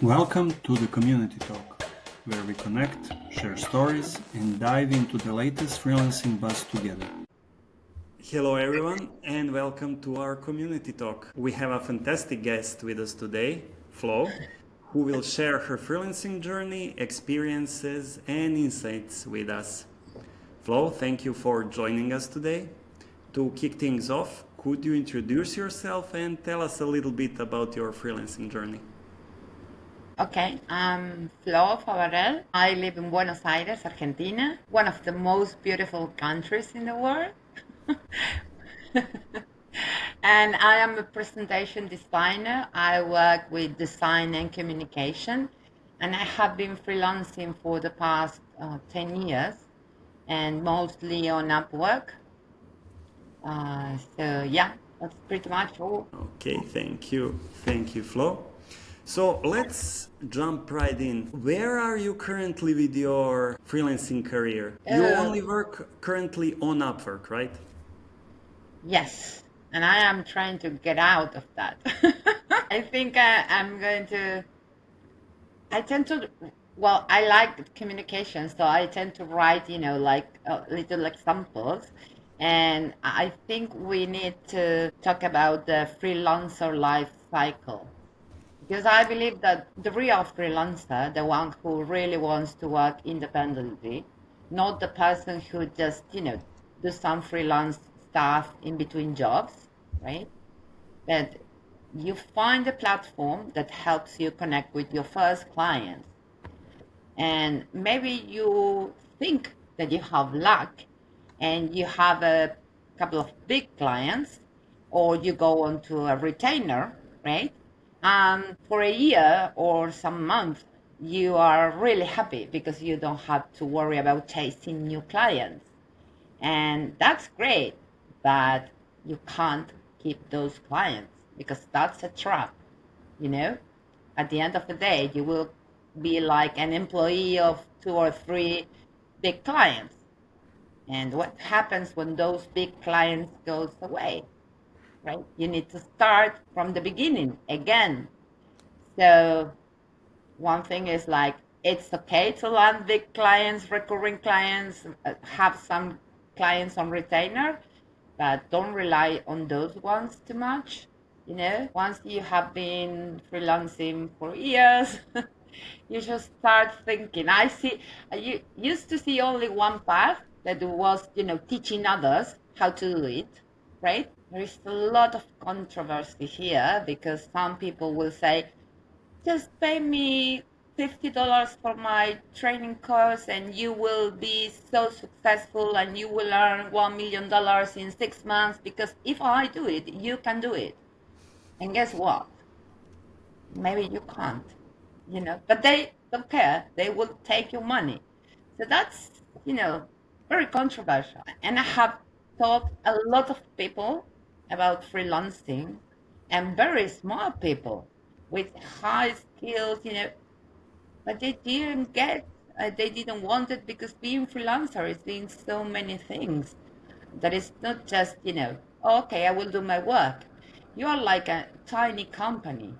Welcome to the Community Talk, where we connect, share stories, and dive into the latest freelancing buzz together. Hello, everyone, and welcome to our Community Talk. We have a fantastic guest with us today, Flo, who will share her freelancing journey, experiences, and insights with us. Flo, thank you for joining us today. To kick things off, could you introduce yourself and tell us a little bit about your freelancing journey? Okay, I'm Flo Favarel. I live in Buenos Aires, Argentina, one of the most beautiful countries in the world. And I am a presentation designer. I work with design and communication, and I have been freelancing for the past 10 years and mostly on Upwork. So, yeah, that's pretty much all. Okay, thank you. Thank you, Flo. So let's jump right in. Where are you currently with your freelancing career? You Uh, only work currently on Upwork, right? yes, and I am trying to get out of that. I think I'm going to. I tend to. Well, I like communication, so I tend to write, like little examples. And I think we need to talk about the freelancer life cycle because I believe that the real freelancer, the one who really wants to work independently, not the person who just, do some freelance stuff in between jobs, right? That you find a platform that helps you connect with your first clients. And maybe you think that you have luck and you have a couple of big clients, or you go on to a retainer, right? For a year or some month, you are really happy because you don't have to worry about chasing new clients. And that's great, but you can't keep those clients because that's a trap, you know? At the end of the day, you will be like an employee of two or three big clients. And what happens when those big clients goes away, right? You need to start from the beginning again. So one thing is like, it's okay to land big clients, recurring clients, have some clients on retainer, but don't rely on those ones too much. Once you have been freelancing for years, you should start thinking. I used to see only one path that was, teaching others how to do it, right? There is a lot of controversy here because some people will say, just pay me $50 for my training course and you will be so successful and you will earn $1 million in 6 months because if I do it, you can do it. And guess what? Maybe you can't, but they don't care. They will take your money. So that's, very controversial. And I have taught a lot of people about freelancing and very smart people with high skills, but they didn't they didn't want it because being freelancer is doing so many things that it's not just, okay, I will do my work. You are like a tiny company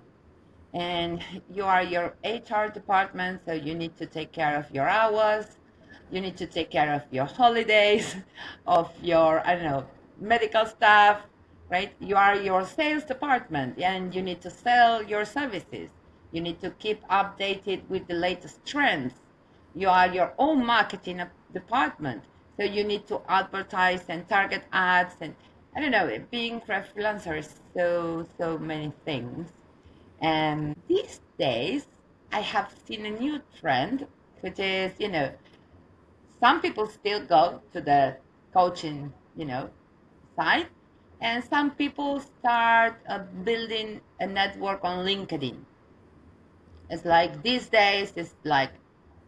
and you are your HR department, so you need to take care of your hours, you need to take care of your holidays, of your, I don't know, medical staff, right? You are your sales department and you need to sell your services. You need to keep updated with the latest trends. You are your own marketing department, so you need to advertise and target ads and I don't know, being a freelancer is so many things. And these days, I have seen a new trend, which is, some people still go to the coaching, site, and some people start building a network on LinkedIn. It's like these days, it's like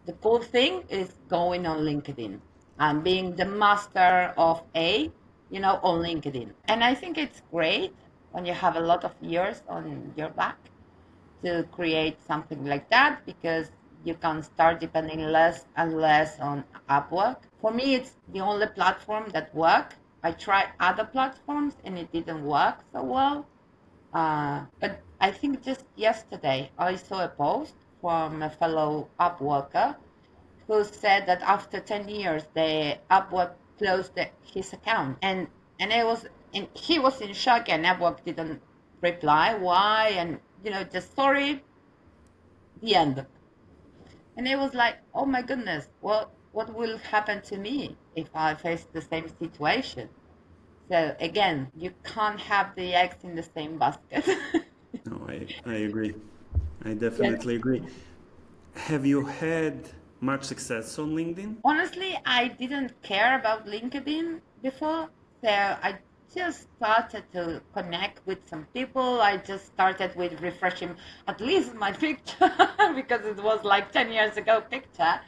the cool thing is going on LinkedIn and being the master of on LinkedIn. And I think it's great when you have a lot of years on your back to create something like that because you can start depending less and less on Upwork. For me, it's the only platform that works. I tried other platforms and it didn't work so well. But I think just yesterday I saw a post from a fellow Upworker who said that after 10 years, the Upwork closed his account. And he was in shock, and Upwork didn't reply why, and just sorry, the end. And it was like, oh my goodness, what will happen to me if I face the same situation? So again, you can't have the eggs in the same basket. No, I agree. I Yes. definitely agree. Have you had much success on LinkedIn? Honestly, I didn't care about LinkedIn before, so I just started to connect with some people. I just started with refreshing at least my picture because it was like 10 years ago picture.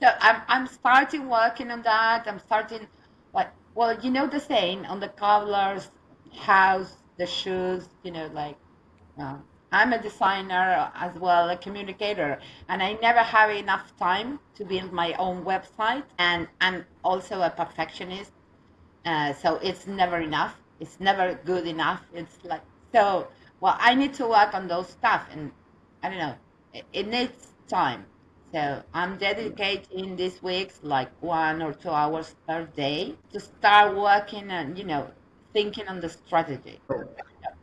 So I'm starting working on that. I'm starting like, well, the saying, on the cobbler's house, the shoes, like uh, I'm a designer as well, a communicator, and I never have enough time to build my own website. And I'm also a perfectionist, so it's never enough. It's never good enough. It's like, so. Well, I need to work on those stuff, and I don't know. It needs time. So I'm dedicating these weeks like 1 or 2 hours per day to start working and thinking on the strategy.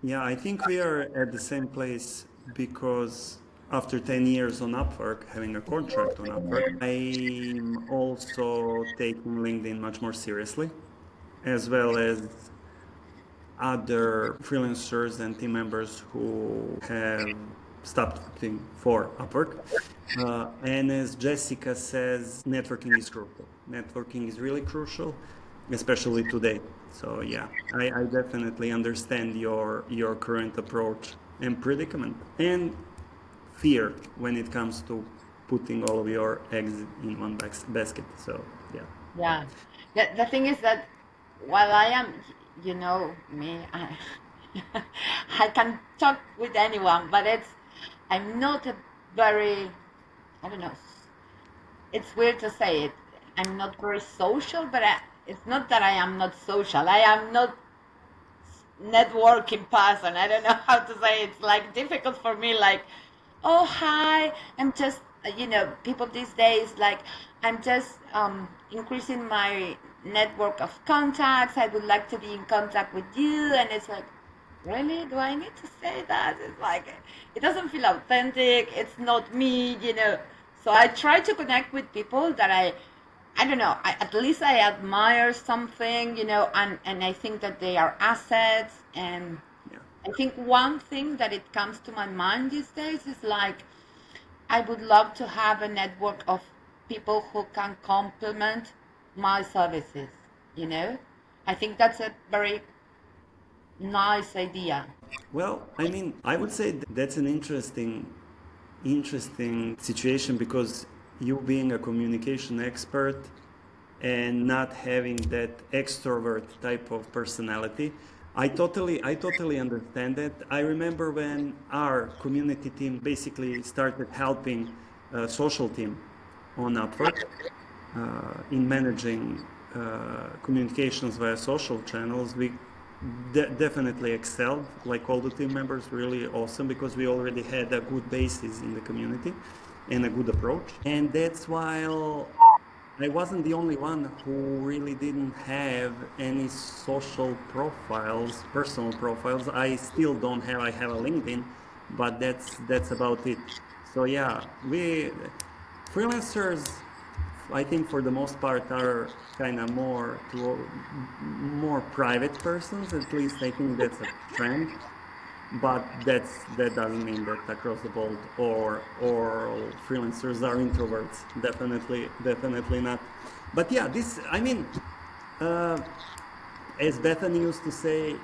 Yeah, I think we are at the same place because after 10 years on Upwork, having a contract on Upwork, I'm also taking LinkedIn much more seriously, as well as other freelancers and team members who have stopped working for Upwork. And as Jessica says, networking is crucial. Networking is really crucial, especially today. So yeah, I definitely understand your current approach and predicament and fear when it comes to putting all of your eggs in one basket. So yeah. Yeah. The thing is that while I am, me, I can talk with anyone, but I'm not a very, I don't know, it's weird to say it. I'm not very social, but it's not that I am not social. I am not networking person. I don't know how to say it. It's like difficult for me, like, oh hi, I'm just people these days, like, I'm just increasing my network of contacts. I would like to be in contact with you, and it's like, really, do I need to say that? It's like, it doesn't feel authentic. It's not me. So I try to connect with people that I don't know, at least I admire something, and I think that they are assets. And Yeah. I think one thing that it comes to my mind these days is like, I would love to have a network of people who can complement my services. I think that's a very nice idea. Well, I mean, I would say that's an interesting situation because you being a communication expert and not having that extrovert type of personality, I totally understand that. I remember when our community team basically started helping a social team on Upwork in managing communications via social channels. We definitely excelled, like all the team members, really awesome because we already had a good basis in the community and a good approach. And that's why I wasn't the only one who really didn't have any social profiles, personal profiles. I still don't have. I have a LinkedIn, but that's about it. So yeah, we freelancers, I think for the most part are kind of more private persons. At least I think that's a trend. But that doesn't mean that across the board or all freelancers are introverts. Definitely not. But yeah, this I mean, uh, as Bethany used to say,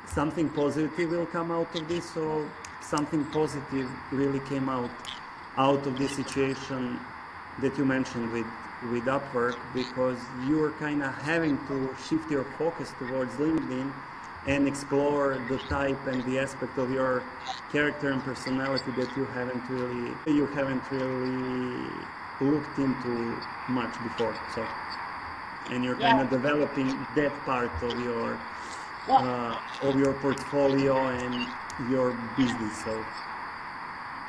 something positive will come out of this. So something positive really came out of this situation that you mentioned with Upwork, because you are kind of having to shift your focus towards LinkedIn and explore the type and the aspect of your character and personality that you haven't really looked into much before. So, and you're Yeah. kind of developing that part Well, of your portfolio and your business. So,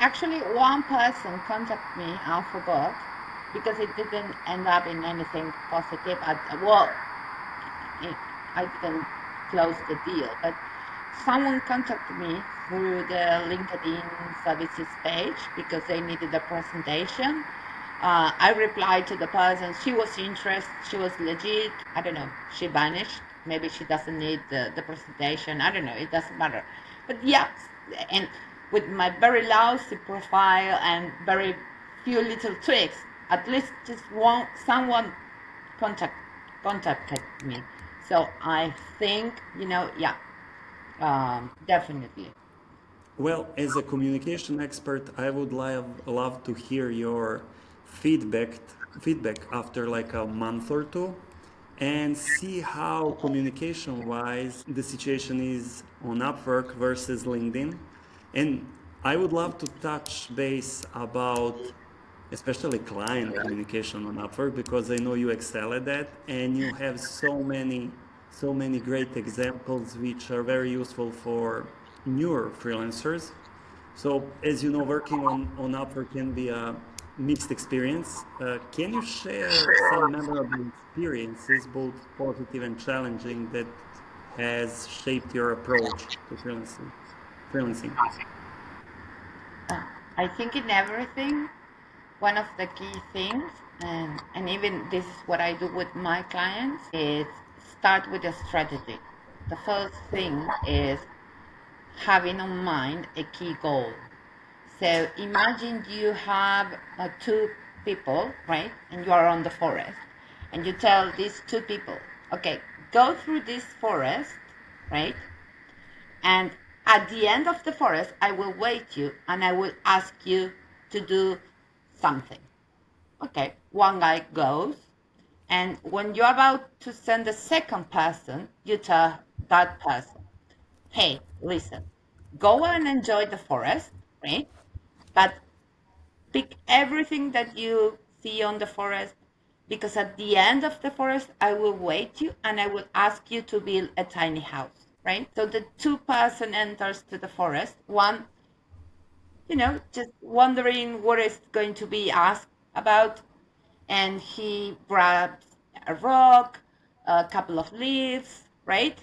Actually, one person contacted me, I forgot, because it didn't end up in anything positive. I didn't close the deal, but someone contacted me through the LinkedIn services page because they needed a presentation. I replied to the person. She was interested. She was legit. I don't know. She vanished. Maybe she doesn't need the presentation. I don't know. It doesn't matter. But yeah, and with my very lousy profile and very few little tweaks, at least just someone contact contacted me. So I think, yeah, definitely. Well, as a communication expert, I would love to hear your feedback feedback after like a month or two and see how communication wise the situation is on Upwork versus LinkedIn. And I would love to touch base about especially client communication on Upwork because I know you excel at that and you have so many great examples which are very useful for newer freelancers. So as you know, working on Upwork can be a mixed experience. Can you share some memorable experiences, both positive and challenging, that has shaped your approach to freelancing? I think in everything, one of the key things, and even this is what I do with my clients, is start with a strategy. The first thing is having on mind a key goal. So imagine you have two people, right? And you are on the forest, and you tell these two people, okay, go through this forest, right? And at the end of the forest, I will wait you and I will ask you to do something. Okay, one guy goes, and when you're about to send the second person, you tell that person, hey, listen, go and enjoy the forest, right? But pick everything that you see on the forest, because at the end of the forest, I will wait you and I will ask you to build a tiny house, right? So the two-person enters to the forest, one, just wondering what is going to be asked about, and he grabs a rock, a couple of leaves, right?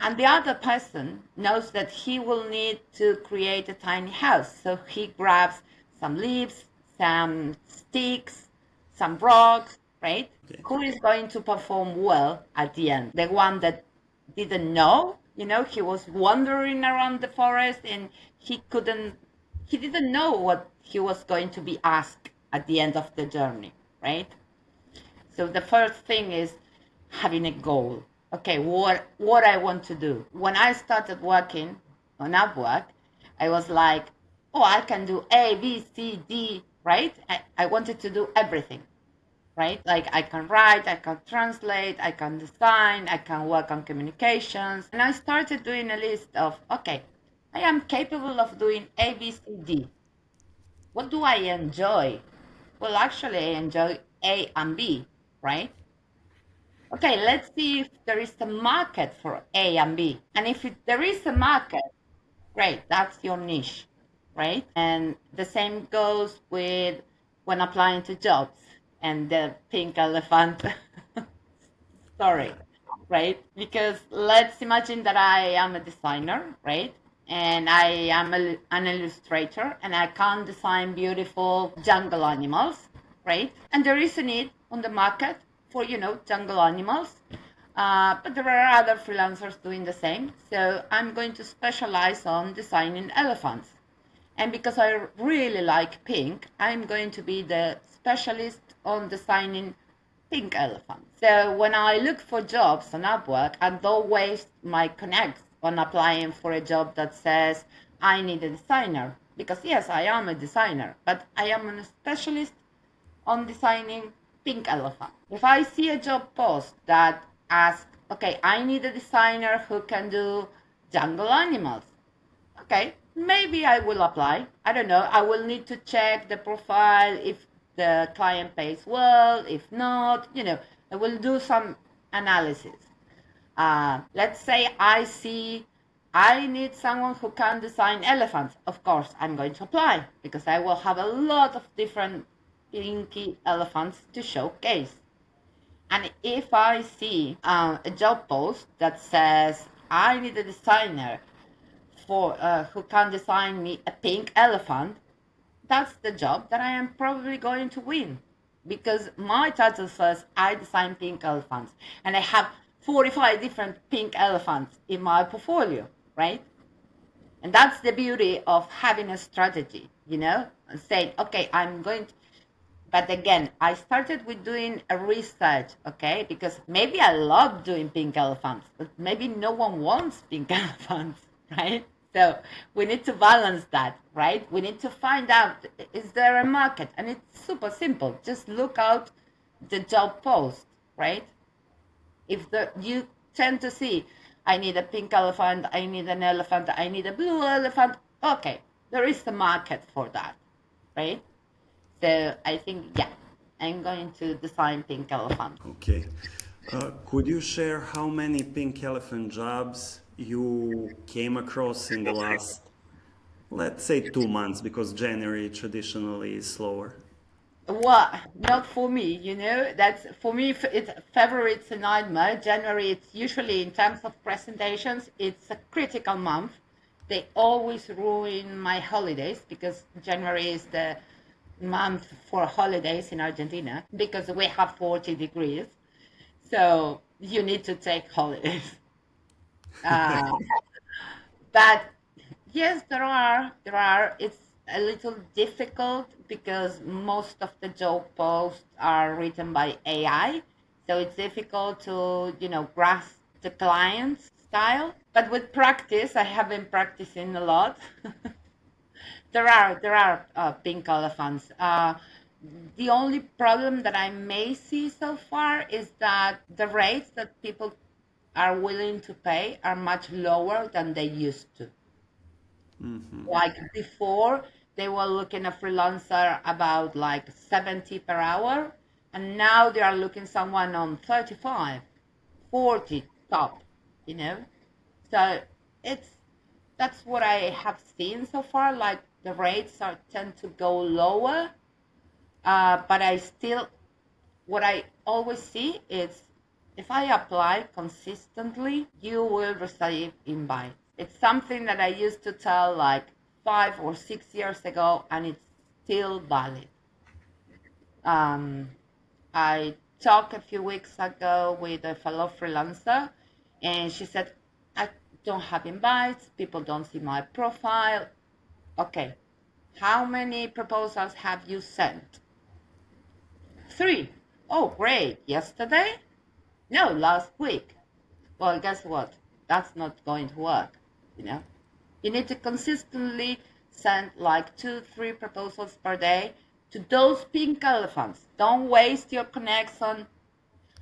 And the other person knows that he will need to create a tiny house. So he grabs some leaves, some sticks, some rocks, right? Okay. Who is going to perform well at the end? The one that didn't know, he was wandering around the forest and he didn't know what he was going to be asked at the end of the journey, right? So the first thing is having a goal. Okay, what I want to do. When I started working on Upwork, I was like, oh, I can do A, B, C, D, right? I wanted to do everything, right? Like I can write, I can translate, I can design, I can work on communications. And I started doing a list of, okay, I am capable of doing A, B, C, D. What do I enjoy? Well, actually, I enjoy A and B, right? Okay, let's see if there is a market for A and B. And if there is a market, great, that's your niche, right? And the same goes with when applying to jobs and the pink elephant story, right? Because let's imagine that I am a designer, right? And I am an illustrator and I can design beautiful jungle animals, right? And there is a need on the market for, jungle animals. But there are other freelancers doing the same. So I'm going to specialize on designing elephants. And because I really like pink, I'm going to be the specialist on designing pink elephants. So when I look for jobs on Upwork, I don't waste my connects on applying for a job that says I need a designer. Because yes, I am a designer, but I am a specialist on designing pink elephant. If I see a job post that asks, okay, I need a designer who can do jungle animals, okay, maybe I will apply. I don't know. I will need to check the profile if the client pays well, if not, I will do some analysis. Let's say I see I need someone who can design elephants. Of course, I'm going to apply because I will have a lot of different pinky elephants to showcase. And if I see a job post that says, I need a designer for who can design me a pink elephant, that's the job that I am probably going to win, because my title says I design pink elephants and I have 45 different pink elephants in my portfolio, right? And that's the beauty of having a strategy, and saying, okay, I'm going to, but again, I started with doing a research, okay? Because maybe I love doing pink elephants, but maybe no one wants pink elephants, right? So we need to balance that, right? We need to find out, is there a market? And it's super simple. Just look out the job post, right? If you tend to see, I need a pink elephant, I need an elephant, I need a blue elephant, okay, there is a market for that, right? So I think, yeah, I'm going to design pink elephant. Okay. Could you share how many pink elephant jobs you came across in the last, let's say, 2 months, because January traditionally is slower? Well, not for me, That's for me. It's February. It's a nightmare. January. It's usually in terms of presentations. It's a critical month. They always ruin my holidays because January is the month for holidays in Argentina because we have 40 degrees. So you need to take holidays. Uh, but yes, there are. It's a little difficult because most of the job posts are written by AI. So it's difficult to, grasp the client's style. But with practice, I have been practicing a lot. There are pink elephants. The only problem that I may see so far is that the rates that people are willing to pay are much lower than they used to. Like before, they were looking at freelancer about like 70 per hour, and now they are looking someone on 35, 40 top, you know? So it's that's what I have seen so far. Like the rates are tend to go lower, but what I always see is if I apply consistently, you will receive invites. It's something that I used to tell like 5 or 6 years ago, and it's still valid. Um, I talked a few weeks ago with a fellow freelancer, and she said, I don't have invites, people don't see my profile. Okay, how many proposals have you sent? 3. Oh, great. Yesterday? No, last week. Well, guess what? That's not going to work, you know? You need to consistently send like 2, 3 proposals per day to those pink elephants. Don't waste your connection.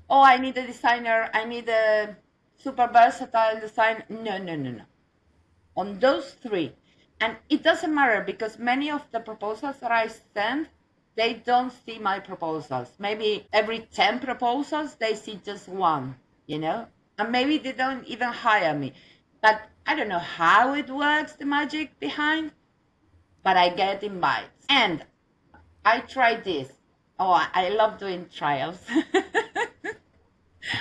Oh, I need a designer. I need a super versatile design. No, no, no, no. On those 3. And it doesn't matter because many of the proposals that I send, they don't see my proposals. Maybe every 10 proposals, they see just one, And maybe they don't even hire me. But I don't know how it works, the magic behind, but I get invites. And I tried this. Oh, I love doing trials.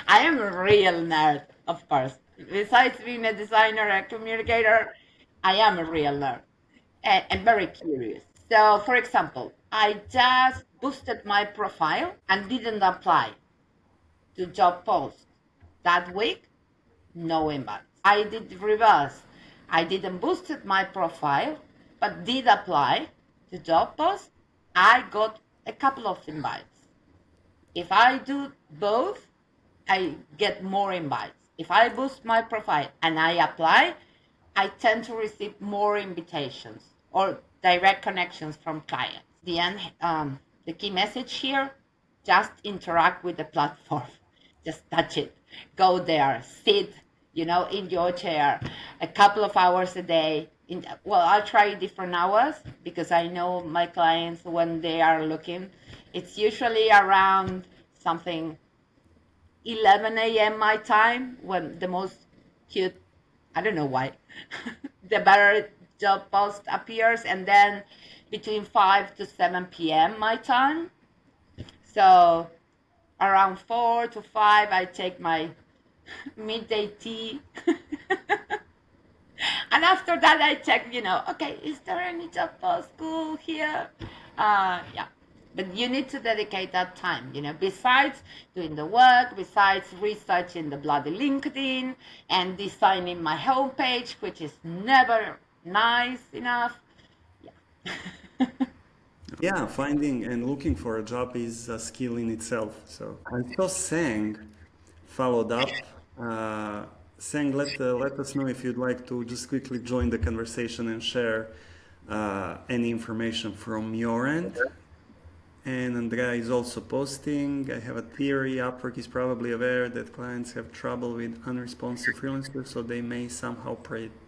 I am a real nerd, of course. Besides being a designer and communicator, I am a real nerd and very curious. So, for example, I just boosted my profile and didn't apply to job posts. That week, no invites. I did reverse. I didn't boosted my profile, but did apply to job posts. I got a couple of invites. If I do both, I get more invites. If I boost my profile and I apply, I tend to receive more invitations or direct connections from clients. The key message here, just interact with the platform. Just touch it. Go there, sit, in your chair a couple of hours a day. I'll try different hours because I know my clients when they are looking. It's usually around something 11 a.m. my time when the most cute I don't know why. The better job post appears, and then between 5 to 7 p.m. my time. So around 4 to 5, I take my midday tea. And after that, I check, okay, is there any job post cool here? Yeah. But you need to dedicate that time, besides doing the work, besides researching the bloody LinkedIn and designing my homepage, which is never nice enough. Yeah. Yeah, finding and looking for a job is a skill in itself. So I saw Sang followed up. Sang, let us know if you'd like to just quickly join the conversation and share any information from your end. And Andrea is also posting, I have a theory, Upwork is probably aware that clients have trouble with unresponsive freelancers, so they may somehow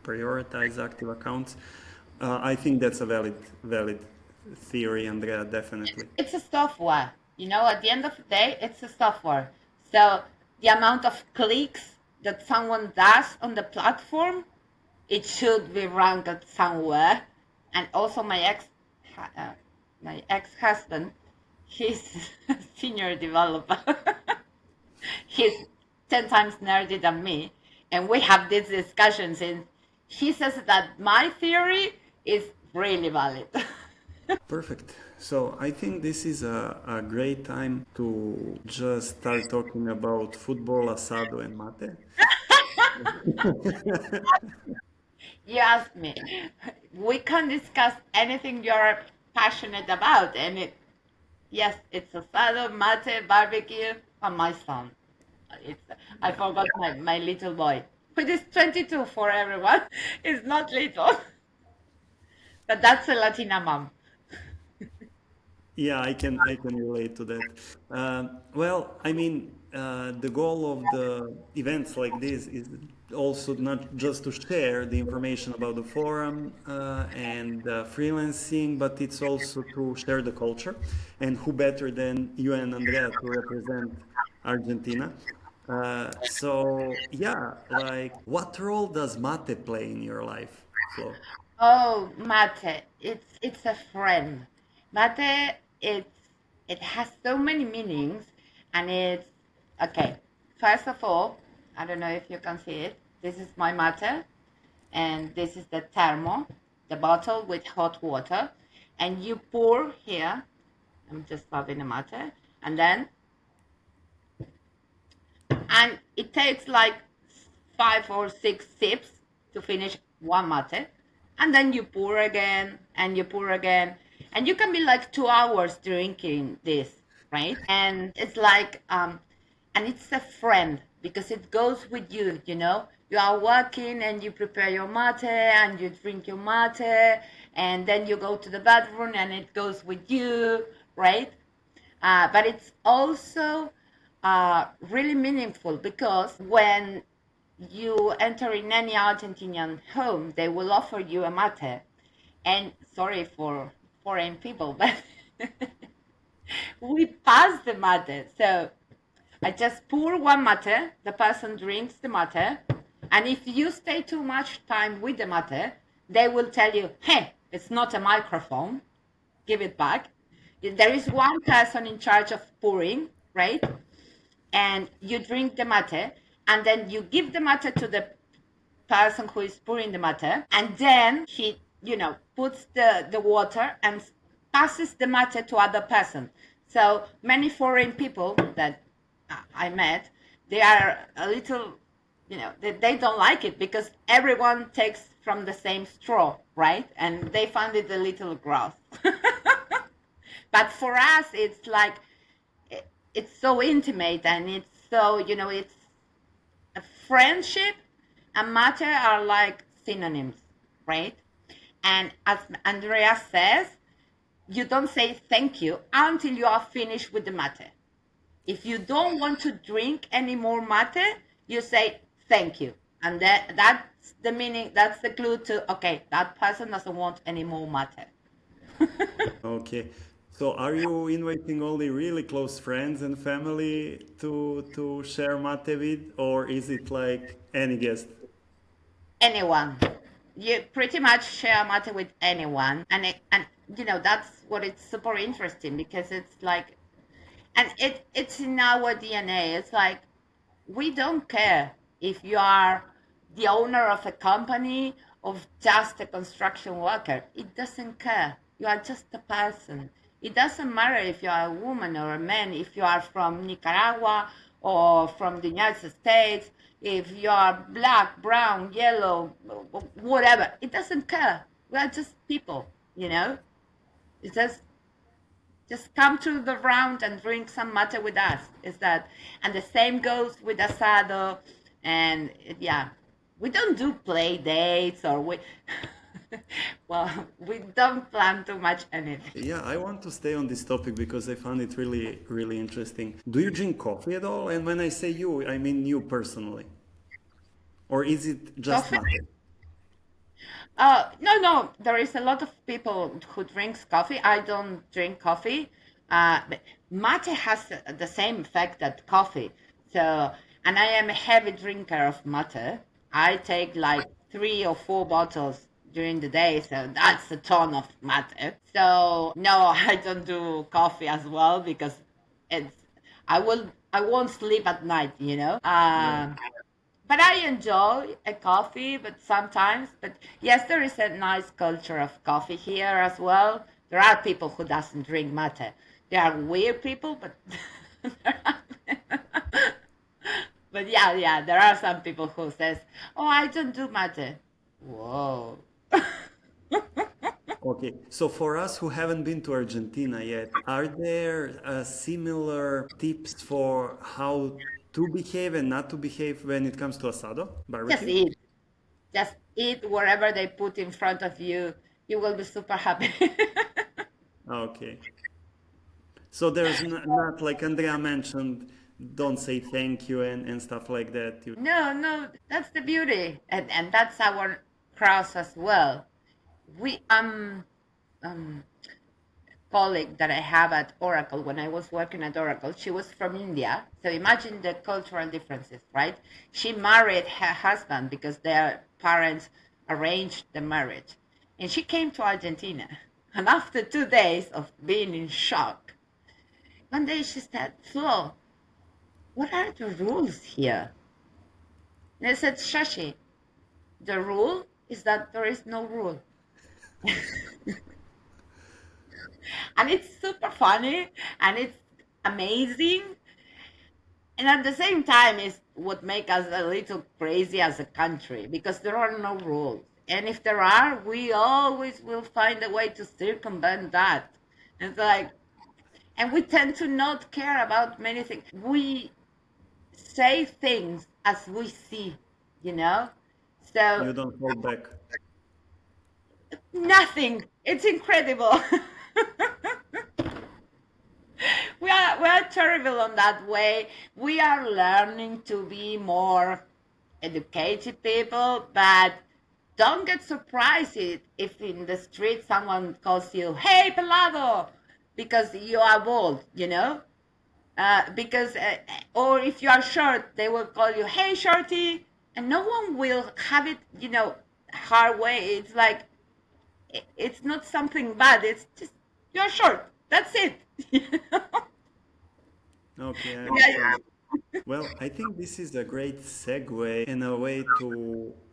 prioritize active accounts. I think that's a valid theory, Andrea, definitely. It's a software, at the end of the day, it's a software. So the amount of clicks that someone does on the platform, it should be ranked somewhere. And also my ex-husband, he's a senior developer. He's 10 times nerdy than me. And we have these discussions, and he says that my theory is really valid. Perfect. So I think this is a great time to just start talking about football, asado, and mate. You asked me. We can discuss anything you're passionate about. And yes, it's asado, mate, barbecue, and my son. It's, I forgot my little boy, which is 22 for everyone. It's not little, but that's a Latina mom. Yeah, I can relate to that. Well, I mean, the goal of the events like this is also not just to share the information about the forum and freelancing, but it's also to share the culture. And who better than you and Andrea to represent Argentina? So yeah, like what role does mate play in your life, Flo? Oh, mate, it's a friend. Mate, it has so many meanings, and it's okay. First of all, I don't know if you can see it. This is my mate, and this is the thermo, the bottle with hot water, and you pour here. I'm just having a mate, and then and it takes like 5 or 6 sips to finish one mate, and then you pour again and you pour again, and you can be like 2 hours drinking this, right? And it's like and it's a friend because it goes with you, you are working and you prepare your mate and you drink your mate, and then you go to the bathroom and it goes with you, right? But it's also really meaningful because when you enter in any Argentinian home, they will offer you a mate. And sorry for foreign people, but we pass the mate. So I just pour one mate, the person drinks the mate, and if you stay too much time with the mate, they will tell you, hey, it's not a microphone, give it back. There is one person in charge of pouring, right? And you drink the mate, and then you give the mate to the person who is pouring the mate, and then he, puts the water and passes the mate to other person. So many foreign people that I met, they are a little, they don't like it because everyone takes from the same straw, right? And they find it a little gross. But for us, it's like, it's so intimate, and it's so, it's a friendship and matter are like synonyms, right? And as Andrea says, you don't say thank you until you are finished with the mate. If you don't want to drink any more mate, you say thank you. And that's the meaning, that's the clue to, okay, that person doesn't want any more mate. Okay. So are you inviting only really close friends and family to share mate with, or is it like any guest? anyone. You pretty much share mate with anyone, and that's what it's super interesting because it's like, and it's in our DNA. It's like we don't care if you are the owner of a company or just a construction worker. It doesn't care. You are just a person. It doesn't matter if you are a woman or a man, if you are from Nicaragua or from the United States, if you are black, brown, yellow, whatever. It doesn't care. We are just people, you know? It's just come to the round and drink some mate with us. Is that, and the same goes with Asado, and yeah, we don't do play dates or we, well, we don't plan too much anything. Yeah, I want to stay on this topic because I found it really, really interesting. Do you drink coffee at all? And when I say you, I mean you personally. Or is it just Coffee? mate? No, no. There is a lot of people who drinks coffee. I don't drink coffee. But mate has the same effect that coffee. So, and I am a heavy drinker of mate. I take like 3 or 4 bottles during the day, so that's a ton of mate. So, no, I don't do coffee as well because it's I won't sleep at night. Yeah. But I enjoy a coffee, but sometimes, but yes, there is a nice culture of coffee here as well. There are people who doesn't drink mate. They are weird people, but but yeah, there are some people who says, "Oh, I don't do mate." Whoa. Okay, so for us who haven't been to Argentina yet, are there similar tips for how to behave and not to behave when it comes to asado Just barbecue? eat. Just eat wherever they put in front of you. You will be super happy. Okay, so there's not like Andrea mentioned, don't say thank you and stuff like that. No, no, that's the beauty, and that's our cross as well. We um colleague that I have at Oracle when I was working at Oracle, she was from India. So imagine the cultural differences, right? She married her husband because their parents arranged the marriage, and she came to Argentina. And after 2 days of being in shock, one day she said, "Flo, what are the rules here?" And I said, "Shashi, the rule is that there is no rule." And it's super funny and it's amazing. And at the same time, it's what makes us a little crazy as a country because there are no rules. And if there are, we always will find a way to circumvent that. It's like, and we tend to not care about many things. We say things as we see, you know? So You don't hold back. nothing. It's incredible. We are terrible on that way. We are learning to be more educated people, but don't get surprised if in the street someone calls you, "Hey, pelado," because you are bald. Because or if you are short, they will call you, "Hey, shorty," and no one will have it hard way. It's like it's not something bad. It's just you're short. That's it. Okay, I Yeah. understand. Well, I think this is a great segue and a way to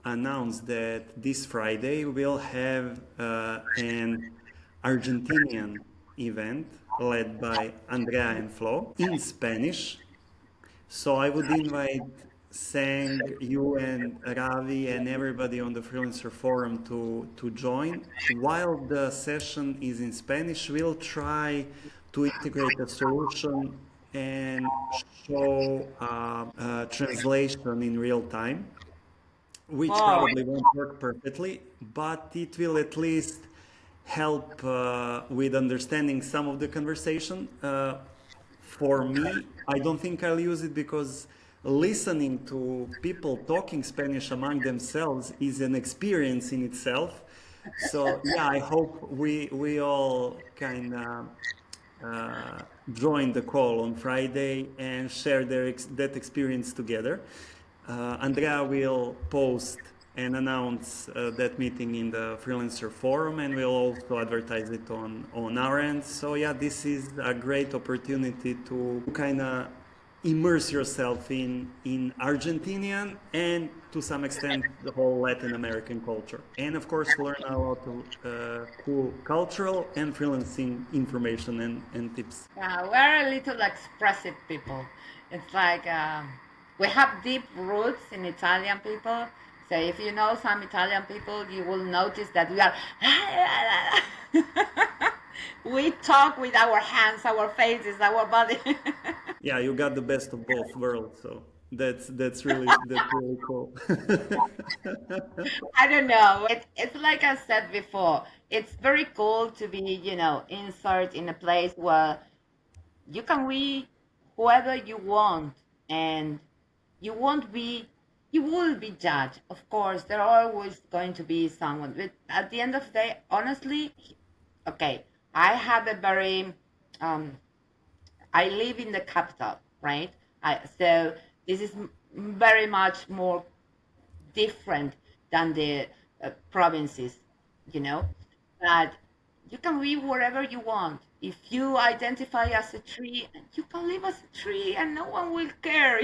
announce that this Friday we'll have an Argentinian event led by Andrea and Flo in Spanish. So I would invite Sang, you and Ravi and everybody on the Freelancer Forum to join. While the session is in Spanish, we'll try to integrate a solution and show translation in real time, which Wow. probably won't work perfectly, but it will at least help with understanding some of the conversation. For me, I don't think I'll use it because listening to people talking Spanish among themselves is an experience in itself. So yeah, I hope we all kind of join the call on Friday and share that experience together. Andrea will post and announce that meeting in the freelancer forum, and we'll also advertise it on our end. So yeah, this is a great opportunity to kind of immerse yourself in Argentinian and to some extent the whole Latin American culture, and of course learn a lot of cool cultural and freelancing information and tips. Yeah, we're a little expressive people. It's like we have deep roots in Italian people. So if you know some Italian people, you will notice that we are. We talk with our hands, our faces, our body. Yeah, you got the best of both worlds, so that's really cool. I don't know. It's like I said before. It's very cool to be, insert in a place where you can be whoever you want, and you won't be you will be judged. Of course, there are always going to be someone, but at the end of the day, honestly, okay, I have a very I live in the capital, right? So this is very much more different than the provinces, you know. But you can be wherever you want. If you identify as a tree, you can live as a tree, and no one will care.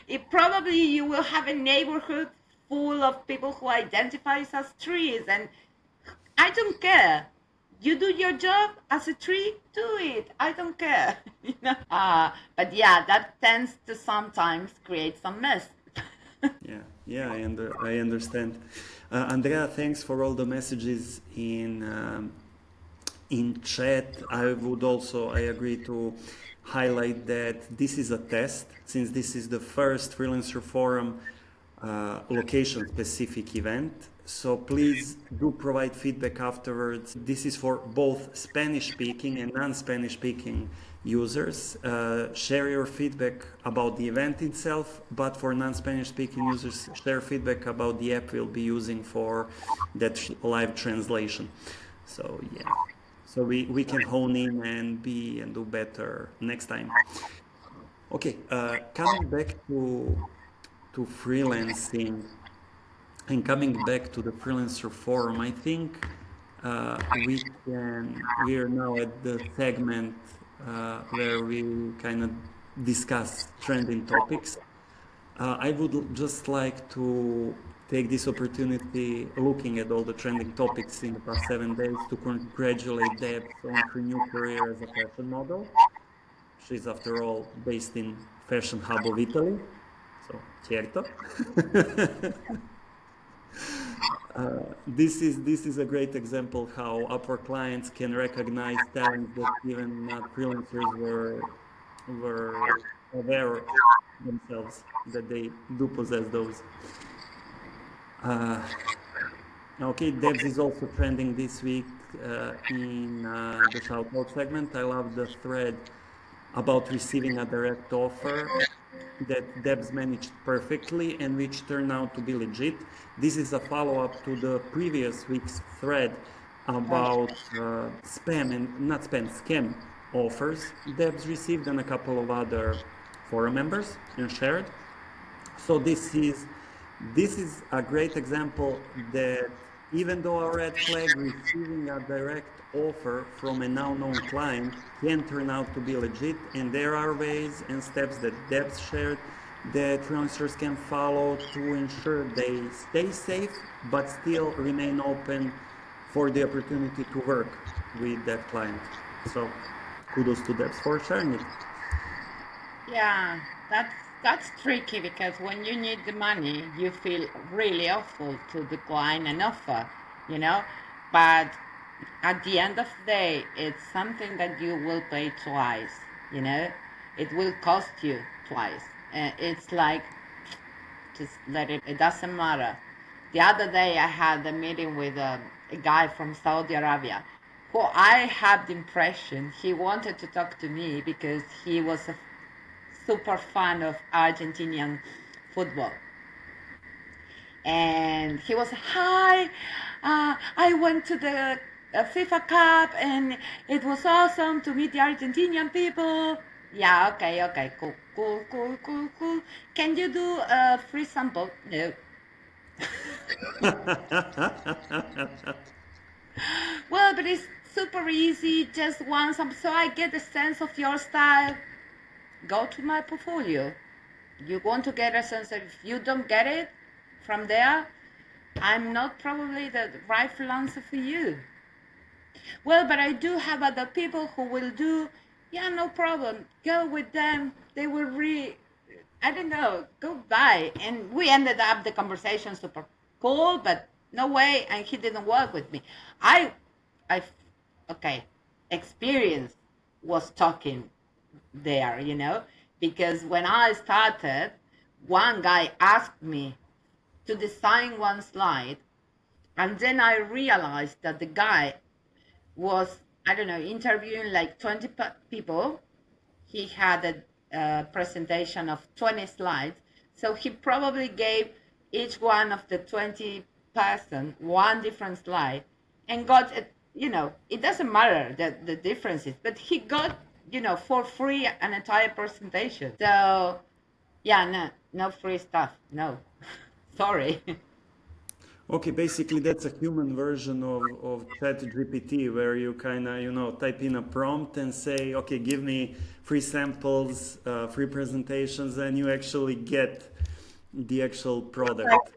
It probably you will have a neighborhood full of people who identify as trees, and I don't care. You do your job as a tree, do it. I don't care. But yeah, that tends to sometimes create some mess. Yeah, I understand. Andrea, thanks for all the messages in chat. I agree to highlight that this is a test, since this is the first Freelancer Forum location specific event. So please do provide feedback afterwards. This is for both Spanish speaking and non-Spanish speaking users. Share your feedback about the event itself, but for non-Spanish speaking users, share feedback about the app we'll be using for that live translation. So yeah, so we can hone in and do better next time. Okay, coming back to freelancing and coming back to the freelancer forum, I think we are now at the segment where we kind of discuss trending topics. I would just like to take this opportunity, looking at all the trending topics in the past 7 days, to congratulate Deb on her new career as a fashion model. She's, after all, based in Fashion Hub of Italy, so certo. This is a great example how Upwork clients can recognize talents that even freelancers were aware themselves that they do possess those. Uh, okay, Debs is also trending this week in the shoutout segment. I love the thread about receiving a direct offer that Debs managed perfectly and which turned out to be legit. This is a follow-up to the previous week's thread about spam and not spam, scam offers Debs received and a couple of other forum members and shared. So this is a great example that even though a red flag receiving a direct offer from an unknown client can turn out to be legit, and there are ways and steps that Debs shared that freelancers can follow to ensure they stay safe but still remain open for the opportunity to work with that client. So kudos to Debs for sharing it. Yeah, that's tricky because when you need the money, you feel really awful to decline an offer, you know. But at the end of the day, it's something that you will pay twice, you know. It will cost you twice. It's like just let it. It doesn't matter. The other day, I had a meeting with a guy from Saudi Arabia, who I had the impression he wanted to talk to me because he was a super fan of Argentinian football. And he was, hi, I went to the FIFA Cup and it was awesome to meet the Argentinian people. Yeah, okay, cool. Can you do a free sample? No. Well, but it's super easy. Just once, so I get a sense of your style. Go to my portfolio. You want to get a sense of, if you don't get it from there, I'm not probably the right freelancer for you. Well, but I do have other people who will do, yeah, no problem. Go with them. They will I don't know, go by. And we ended up the conversation super cool, but no way. And he didn't work with me. I, I, okay, experience was talking there, because when I started, one guy asked me to design one slide, and then I realized that the guy was, I don't know, interviewing like 20 people. He had a presentation of 20 slides. So he probably gave each one of the 20 person one different slide and got it, it doesn't matter the differences, but he got, for free an entire presentation. So yeah, no free stuff. No, sorry. Okay, basically that's a human version of ChatGPT where you kind of, type in a prompt and say, okay, give me free samples, free presentations, and you actually get the actual product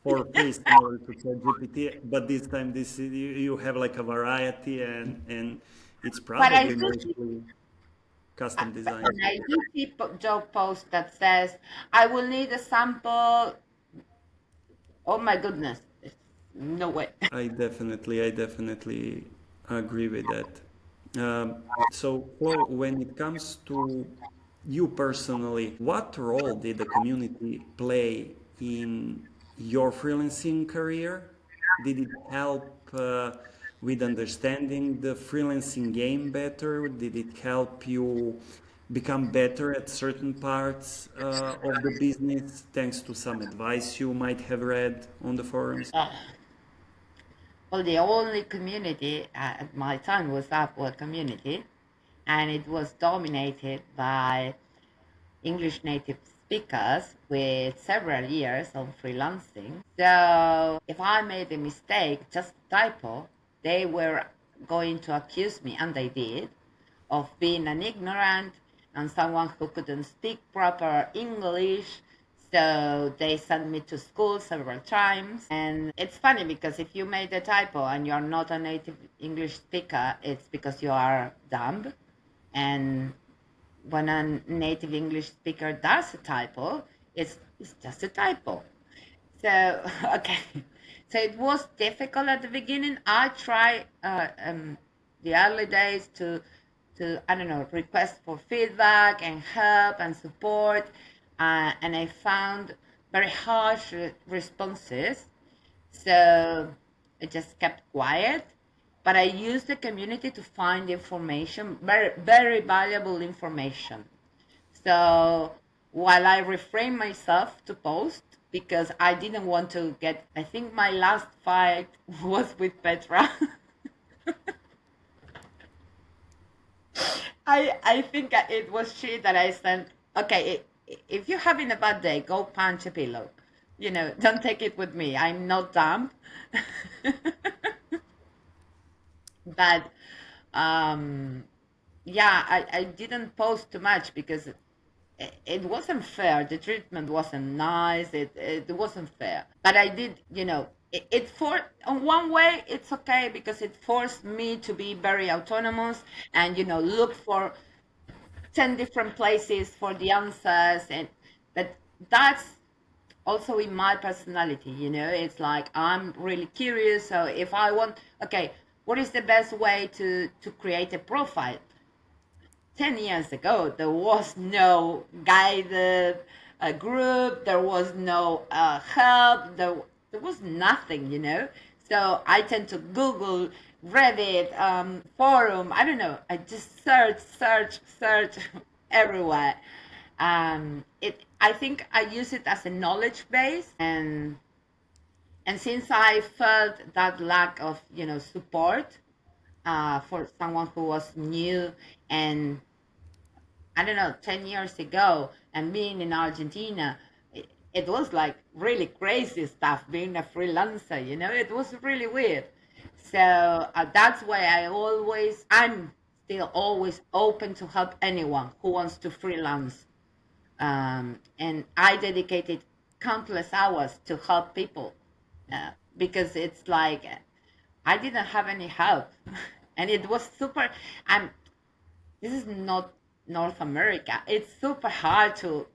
for free, similar to ChatGPT. But this time, you have like a variety, and it's But I probably do see mostly custom designed. I do see job post that says, I will need a sample. Oh my goodness. No way. I definitely agree with that. So, Flo, when it comes to you personally, what role did the community play in your freelancing career? Did it help with understanding the freelancing game better? Did it help you become better at certain parts of the business thanks to some advice you might have read on the forums? Well, the only community at my time was Upwork community, and it was dominated by English native speakers with several years of freelancing. So if I made a mistake, just a typo, they were going to accuse me, and they did, of being an ignorant and someone who couldn't speak proper English. So they sent me to school several times. And it's funny because if you made a typo and you're not a native English speaker, it's because you are dumb. And when a native English speaker does a typo, it's just a typo. So, okay. So it was difficult at the beginning. I tried the early days to I don't know, request for feedback and help and support, and I found very harsh responses. So I just kept quiet. But I used the community to find information, very very valuable information. So while I refrained myself to post because I didn't want to get, I think my last fight was with Petra. I think it was she that I sent, okay, if you're having a bad day, go punch a pillow. Don't take it with me. I'm not dumb. But um, yeah, I didn't post too much because it wasn't fair. The treatment wasn't nice. It wasn't fair. But I did, it for on one way it's okay because it forced me to be very autonomous and look for 10 different places for the answers. And but that's also in my personality. It's like I'm really curious. So if I want, okay, what is the best way to create a profile? 10 years ago, there was no guided group, there was no help, there was nothing. So I tend to Google, Reddit, forum, I don't know, I just search everywhere. I think I use it as a knowledge base, and since I felt that lack of support for someone who was new, and I don't know, 10 years ago, and being in Argentina, it was like really crazy stuff being a freelancer, you know, it was really weird. So that's why I'm still always open to help anyone who wants to freelance. And I dedicated countless hours to help people because it's like I didn't have any help. And it was super. And this is not North America. It's super hard to,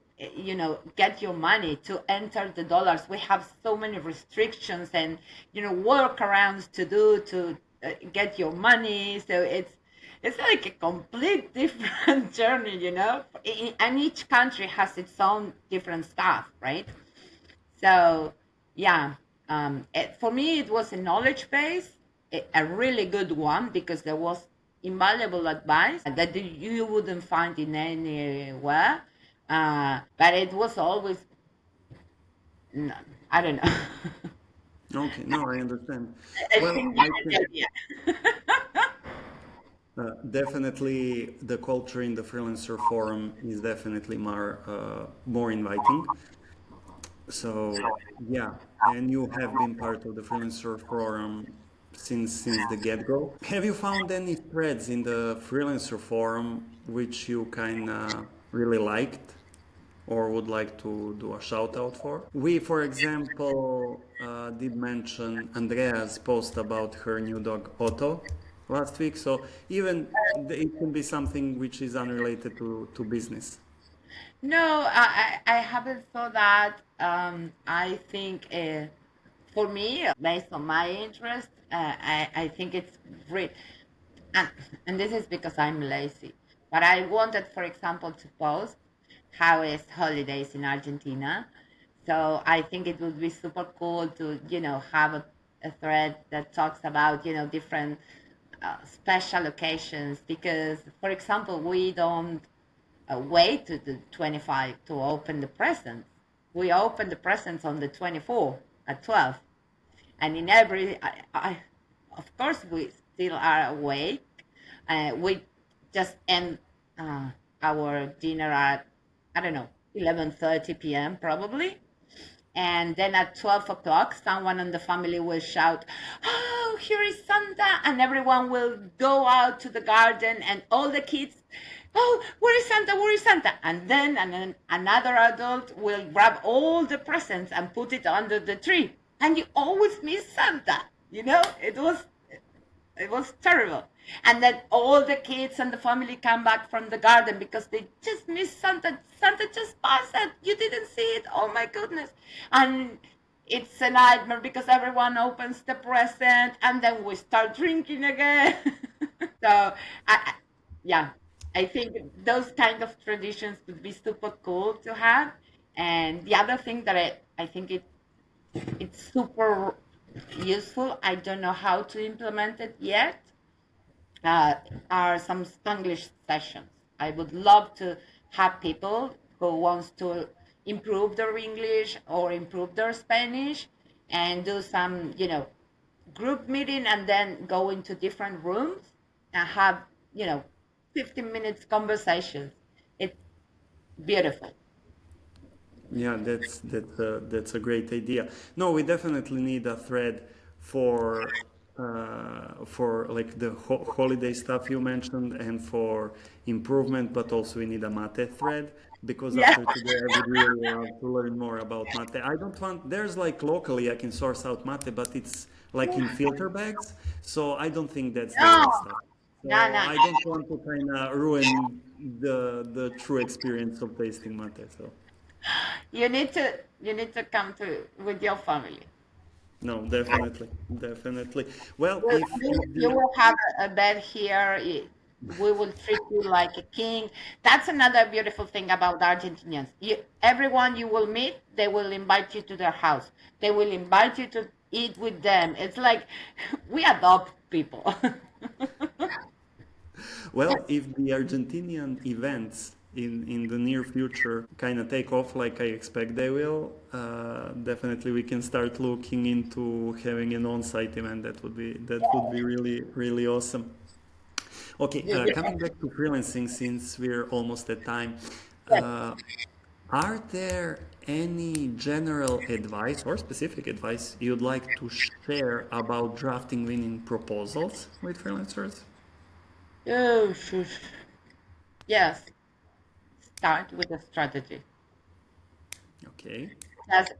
get your money to enter the dollars. We have so many restrictions and, workarounds to do to get your money. So it's like a complete different journey, and each country has its own different stuff, right? So yeah, for me it was a knowledge base, a really good one because there was invaluable advice that you wouldn't find in anywhere. But it was always, no, I don't know. Okay, no, I understand. I Well, think I that's think the idea. definitely the culture in the freelancer forum is definitely more inviting. So yeah, and you have been part of the freelancer forum since the get-go. Have you found any threads in the freelancer forum which you kind of really liked or would like to do a shout out for? We, for example, did mention Andrea's post about her new dog Otto last week. So even it can be something which is unrelated to business. No, I haven't thought that. I think for me, based on my interest, I think it's great. And, and this is because I'm lazy. But I wanted, for example, to post how is holidays in Argentina. So I think it would be super cool to, have a thread that talks about, different special occasions. Because, for example, we don't wait to the 25 to open the presents. We open the presents on the 24 at 12. And in every, of course, we still are awake. We just end our dinner at, I don't know, 11:30 p.m. probably. And then at 12 o'clock, someone in the family will shout, "Oh, here is Santa!" And everyone will go out to the garden, and all the kids, "Oh, where is Santa? Where is Santa?" And then another adult will grab all the presents and put it under the tree. And you always miss Santa. It was terrible. And then all the kids and the family come back from the garden because they just missed Santa. Santa just passed it. You didn't see it. Oh my goodness. And it's a nightmare because everyone opens the present and then we start drinking again. So, yeah, I think those kind of traditions would be super cool to have. And the other thing that I think it's super useful, I don't know how to implement it yet, uh, are some Spanglish sessions. I would love to have people who wants to improve their English or improve their Spanish and do some, group meeting and then go into different rooms and have, you know, 15 minutes conversations. It's beautiful. Yeah, that's a great idea. No, we definitely need a thread for like the holiday stuff you mentioned and for improvement, but also we need a mate thread because Yeah. after today I would really love to learn more about mate. I don't want there's like locally I can source out mate, but it's like in filter bags, so I don't think that's the No, right stuff. no, So no. I don't want to kind of ruin the true experience of tasting mate. So. You need to come to with your family. No, definitely, definitely. Well, Well, if you the will have a bed here. We will treat you like a king. That's another beautiful thing about Argentinians. Everyone you will meet, they will invite you to their house. They will invite you to eat with them. It's like we adopt people. well, if the Argentinian events in the near future kind of take off like I expect they will, definitely we can start looking into having an on-site event. That would be really really awesome. Okay, Yeah. coming back to freelancing since we're almost at time. Uh, Are there any general advice or specific advice you'd like to share about drafting winning proposals with freelancers? Oh, shush. Yes, start with a strategy. Okay.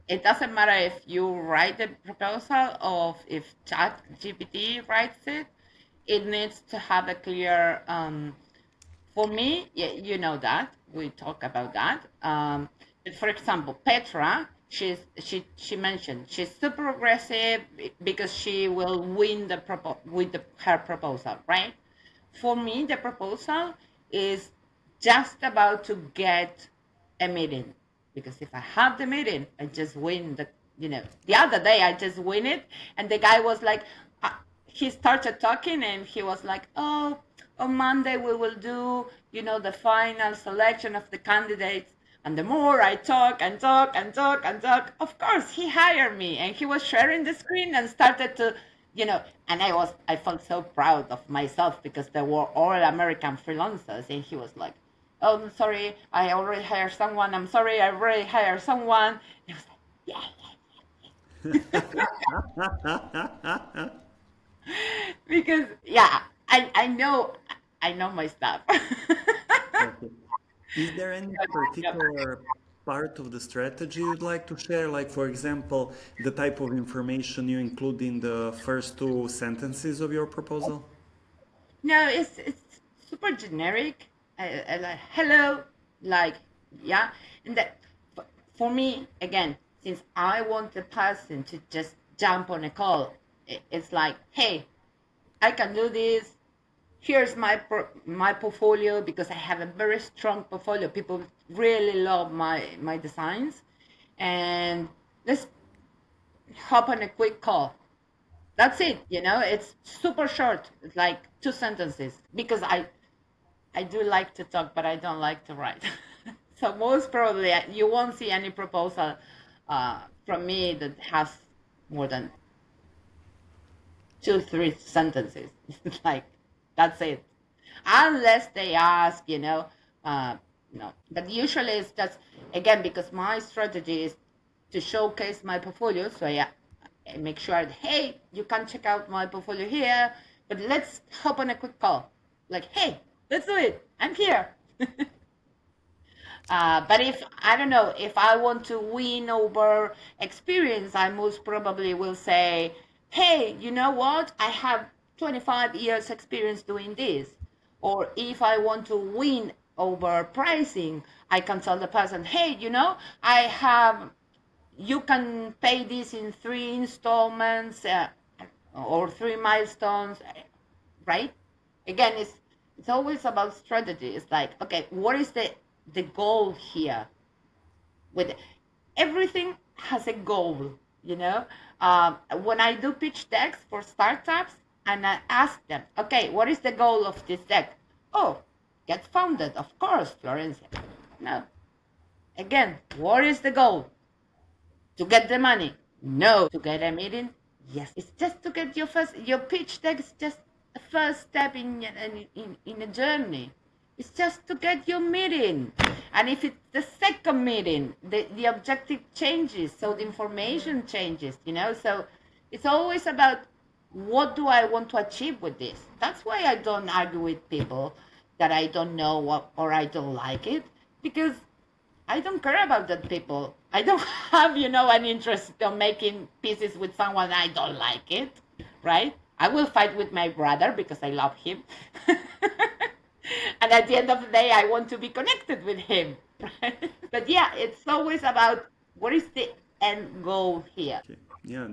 It doesn't matter if you write the proposal or if Chat GPT writes it. It needs to have a clear. For me, you know that we talk about that. But for example, Petra, she mentioned she's super aggressive because she will win her proposal, right? For me, the proposal is just about to get a meeting, because if I have the meeting, I just win the other day I just win it, and the guy was like, he started talking and he was like, oh, on Monday we will do, the final selection of the candidates. And the more I talk and talk and talk and talk, of course he hired me, and he was sharing the screen and started to, and I felt so proud of myself because they were all American freelancers, and he was like, oh, I'm sorry, I already hired someone. I'm sorry, I already hired someone. And I was like, yeah, because yeah, I know my stuff. Okay. Is there any Yep. particular part of the strategy you'd like to share? Like, for example, the type of information you include in the first two sentences of your proposal? No, it's super generic. I like hello, like yeah, and that for me again, since I want the person to just jump on a call, it's like, hey, I can do this. Here's my portfolio, because I have a very strong portfolio. People really love my designs, and let's hop on a quick call. That's it. It's super short. It's like two sentences, because I do like to talk, but I don't like to write. So most probably you won't see any proposal from me that has more than 2 3 sentences. It's like, that's it, unless they ask, no. But usually it's just, again, because my strategy is to showcase my portfolio. So I make sure, hey, you can check out my portfolio here, but let's hop on a quick call. Like, hey, let's do it. I'm here. But if I don't know, if I want to win over experience, I most probably will say, hey, you know what? I have 25 years experience doing this. Or if I want to win over pricing, I can tell the person, hey, I have, you can pay this in 3 installments, or 3 milestones, right? Again, it's always about strategy. It's like, okay, what is the goal here? With everything has a goal, you know. When I do pitch decks for startups, and I ask them, okay, what is the goal of this deck? Oh, get funded, of course, Florence. No, again, what is the goal? To get the money? No. To get a meeting? Yes. It's just to get your pitch deck is just a first step in a journey. It's just to get your meeting. And if it's the second meeting, the objective changes, so the information changes, So it's always about, what do I want to achieve with this? That's why I don't argue with people that I don't know what, or I don't like it, because I don't care about that people. I don't have, an interest in making pieces with someone I don't like it, right? I will fight with my brother because I love him. And at the end of the day, I want to be connected with him, right? But yeah, it's always about, what is the end goal here? Okay. Yeah,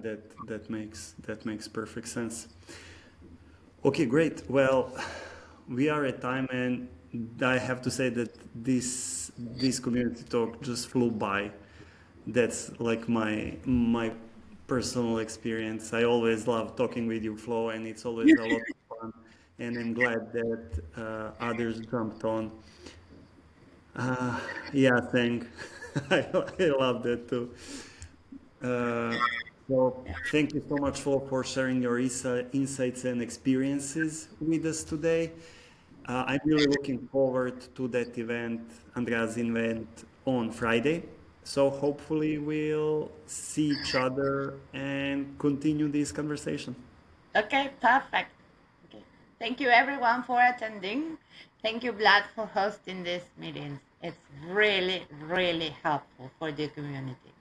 that makes perfect sense. Okay, great. Well, we are at time, and I have to say that this community talk just flew by. That's like my personal experience. I always love talking with you, Flo, and it's always a lot of fun. And I'm glad that others jumped on. Uh, yeah, thank. I love that too. Uh, so thank you so much for sharing your insights and experiences with us today. I'm really looking forward to that event, Andrea's event on Friday. So hopefully we'll see each other and continue this conversation. Okay, perfect. Okay. Thank you everyone for attending. Thank you, Vlad, for hosting these meetings. It's really, really helpful for the community.